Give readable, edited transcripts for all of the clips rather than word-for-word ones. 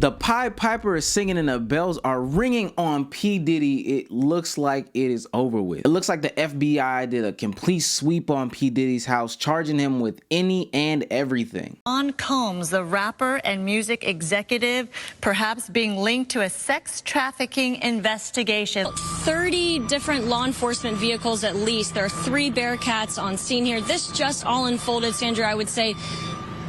The Pied Piper is singing and the bells are ringing on P Diddy. It looks like it is over with. It looks like the FBI did a complete sweep on P Diddy's house, charging him with any and everything. On Combs, the rapper and music executive, perhaps being linked to a sex trafficking investigation. 30 different law enforcement vehicles at least. There are 3 Bearcats on scene here. This just all unfolded, Sandra, I would say,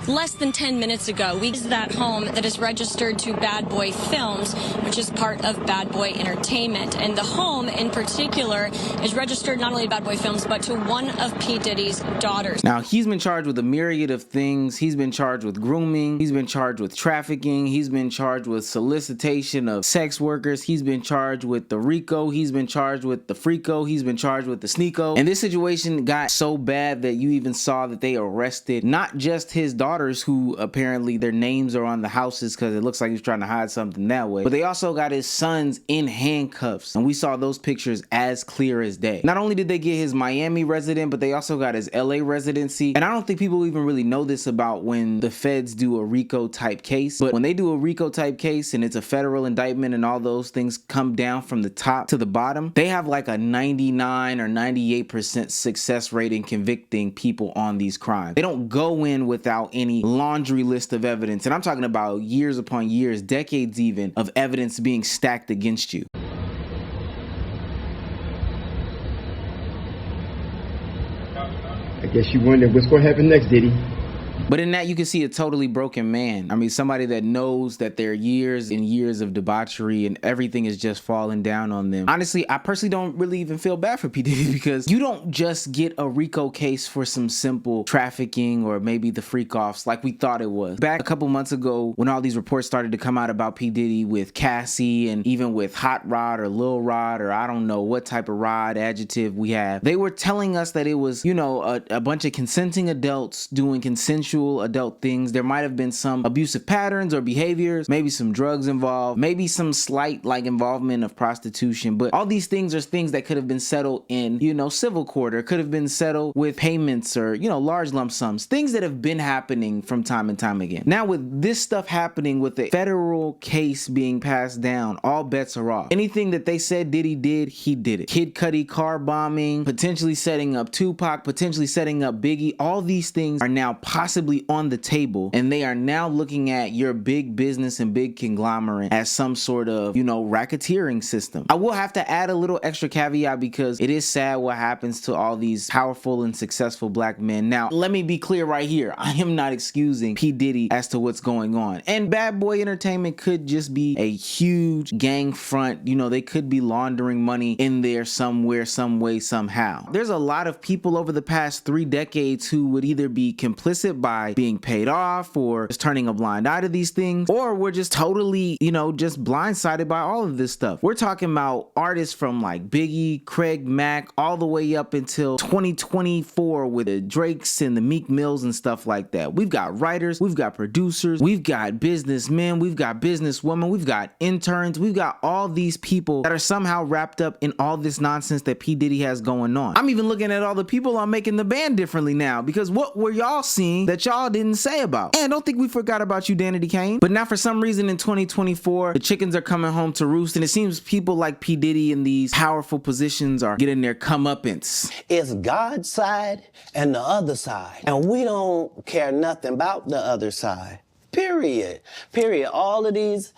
less than 10 minutes ago. We visit that home that is registered to Bad Boy Films, which is part of Bad Boy Entertainment. And the home in particular is registered not only to Bad Boy Films, but to one of P Diddy's daughters. Now, he's been charged with a myriad of things. He's been charged with grooming. He's been charged with trafficking. He's been charged with solicitation of sex workers. He's been charged with the RICO. He's been charged with the FRICO. He's been charged with the SNEAKO. And this situation got so bad that you even saw that they arrested not just his daughters, who apparently their names are on the houses because it looks like he's trying to hide something that way, but they also got his sons in handcuffs, and we saw those pictures as clear as day. Not only did they get his Miami resident, but they also got his LA residency. And I don't think people even really know this about when the feds do a RICO type case, but when they do a RICO type case and it's a federal indictment and all those things come down from the top to the bottom, they have like a 99 or 98% success rate in convicting people on these crimes. They don't go in without any laundry list of evidence, and I'm talking about years upon years, decades even, of evidence being stacked against you. I guess you wonder what's going to happen next, Diddy. But in that, you can see a totally broken man. I mean, somebody that knows that there are years and years of debauchery and everything is just falling down on them. Honestly, I personally don't really even feel bad for P Diddy, because you don't just get a RICO case for some simple trafficking or maybe the freak-offs like we thought it was. Back a couple months ago, when all these reports started to come out about P Diddy with Cassie and even with Hot Rod or Lil Rod, or I don't know what type of rod adjective we have, they were telling us that it was, you know, a bunch of consenting adults doing consensual adult things. There might have been some abusive patterns or behaviors, maybe some drugs involved, maybe some slight like involvement of prostitution, but all these things are things that could have been settled in, you know, civil court, or could have been settled with payments or, you know, large lump sums, things that have been happening from time and time again. Now with this stuff happening, with the federal case being passed down, all bets are off. Anything that they said Diddy did, he did it. Kid Cudi car bombing, potentially setting up Tupac, potentially setting up Biggie, all these things are now possibly on the table, and they are now looking at your big business and big conglomerate as some sort of, you know, racketeering system. I will have to add a little extra caveat, because it is sad what happens to all these powerful and successful black men. Now, let me be clear right here. I am not excusing P Diddy as to what's going on, and Bad Boy Entertainment could just be a huge gang front. You know, they could be laundering money in there somewhere, some way, somehow. There's a lot of people over the past 3 decades who would either be complicit by being paid off, or just turning a blind eye to these things, or we're just totally, you know, just blindsided by all of this stuff. We're talking about artists from like Biggie, Craig Mack, all the way up until 2024 with the Drakes and the Meek Mills and stuff like that. We've got writers, we've got producers, we've got businessmen, we've got businesswomen, we've got interns, we've got all these people that are somehow wrapped up in all this nonsense that P Diddy has going on. I'm even looking at all the people on making the band differently now, because what were y'all seeing that y'all didn't say about? And don't think we forgot about you, Danity Kane. But now for some reason in 2024, the chickens are coming home to roost, and it seems people like P Diddy in these powerful positions are getting their comeuppance. It's God's side and the other side, and we don't care nothing about the other side. Period. Period. All of these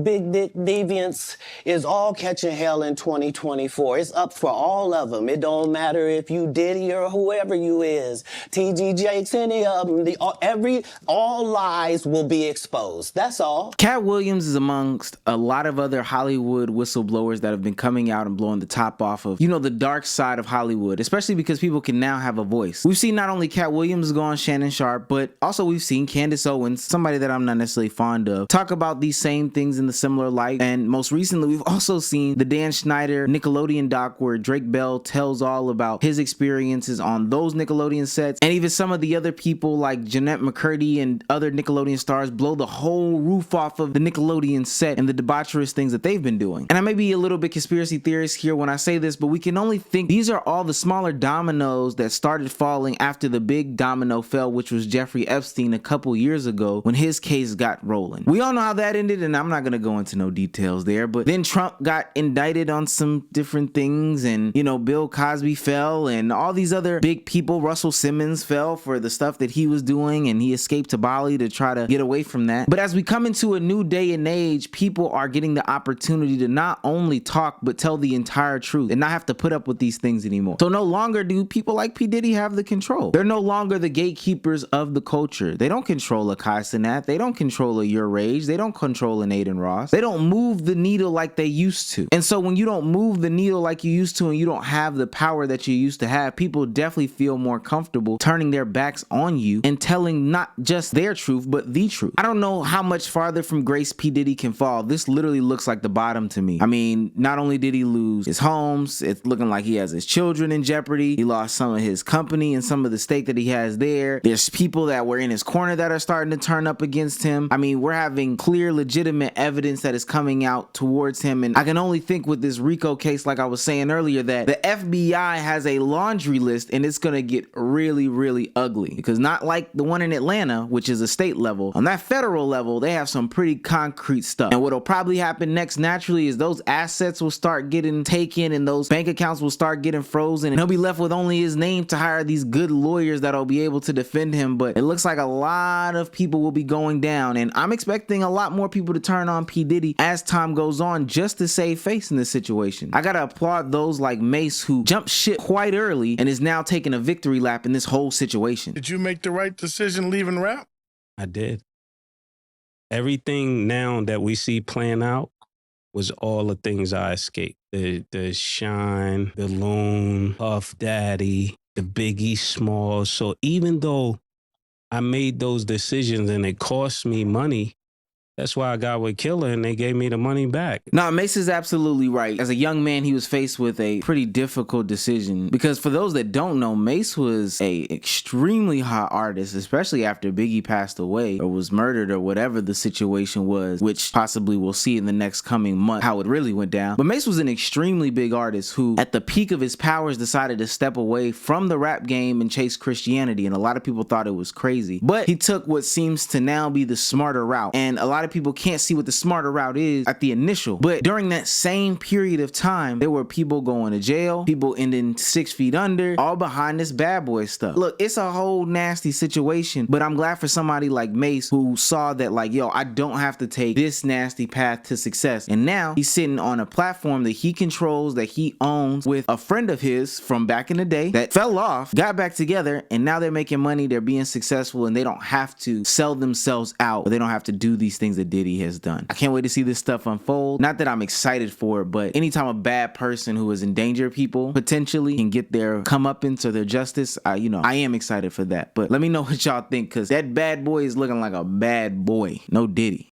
big dick deviants is all catching hell in 2024. It's up for all of them. It don't matter if you Diddy or whoever you is. TG Jakes, any of them. All lies will be exposed. That's all. Cat Williams is amongst a lot of other Hollywood whistleblowers that have been coming out and blowing the top off of, you know, the dark side of Hollywood, especially because people can now have a voice. We've seen not only Cat Williams go on Shannon Sharp, but also we've seen Candace Owens, somebody that I'm not necessarily fond of, talk about these same same things in the similar light. And most recently, we've also seen the Dan Schneider Nickelodeon doc where Drake Bell tells all about his experiences on those Nickelodeon sets, and even some of the other people like Jeanette McCurdy and other Nickelodeon stars blow the whole roof off of the Nickelodeon set and the debaucherous things that they've been doing. And I may be a little bit conspiracy theorist here when I say this, but we can only think these are all the smaller dominoes that started falling after the big domino fell, which was Jeffrey Epstein a couple years ago when his case got rolling. We all know how that ended, and I'm not gonna go into no details there, but then Trump got indicted on some different things, and you know, Bill Cosby fell, and all these other big people, Russell Simmons fell for the stuff that he was doing, and he escaped to Bali to try to get away from that. But as we come into a new day and age, people are getting the opportunity to not only talk but tell the entire truth and not have to put up with these things anymore. So no longer do people like P Diddy have the control. They're no longer the gatekeepers of the culture. They don't control a Kai Cenat. They don't control a Your Rage. They don't control an Aiden Ross. They don't move the needle like they used to. And so when you don't move the needle like you used to and you don't have the power that you used to have, people definitely feel more comfortable turning their backs on you and telling not just their truth but the truth. I don't know how much farther from grace P Diddy can fall. This literally looks like the bottom to me. I mean, not only did he lose his homes, it's looking like he has his children in jeopardy. He lost some of his company and some of the stake that he has there. There's people that were in his corner that are starting to turn up against him. I mean, we're having clear, legitimate evidence that is coming out towards him. And I can only think with this RICO case, like I was saying earlier, that the FBI has a laundry list and it's going to get really, really ugly, because not like the one in Atlanta, which is a state level, on that federal level, they have some pretty concrete stuff. And what'll probably happen next naturally is those assets will start getting taken and those bank accounts will start getting frozen, and he'll be left with only his name to hire these good lawyers that'll be able to defend him. But it looks like a lot of people will be going down, and I'm expecting a lot more people to turn on P Diddy as time goes on just to save face in this situation. I gotta applaud those like Mase who jumped ship quite early and is now taking a victory lap in this whole situation. Did you make the right decision leaving rap? I did. Everything now that we see playing out was all the things I escaped. The Shine, the Loon, Puff Daddy, the Biggie Smalls. So even though I made those decisions and it cost me money, that's why I got with Killer and they gave me the money back. Nah, Mase is absolutely right. As a young man, he was faced with a pretty difficult decision, because for those that don't know, Mase was a extremely hot artist, especially after Biggie passed away or was murdered or whatever the situation was, which possibly we'll see in the next coming month how it really went down. But Mase was an extremely big artist who, at the peak of his powers, decided to step away from the rap game and chase Christianity, and a lot of people thought it was crazy. But he took what seems to now be the smarter route, and a lot of people can't see what the smarter route is at the initial. But during that same period of time, there were people going to jail, people ending 6 feet under, all behind this bad boy stuff. Look, it's a whole nasty situation, but I'm glad for somebody like Mase who saw that, like, yo, I don't have to take this nasty path to success. And now he's sitting on a platform that he controls, that he owns, with a friend of his from back in the day that fell off, got back together, and now they're making money, they're being successful, and they don't have to sell themselves out, or they don't have to do these things that Diddy has done. I can't wait to see this stuff unfold. Not that I'm excited for it, but anytime a bad person who has endangered people potentially can get their comeuppance or their justice, I am excited for that. But let me know what y'all think, because that bad boy is looking like a bad boy. No Diddy.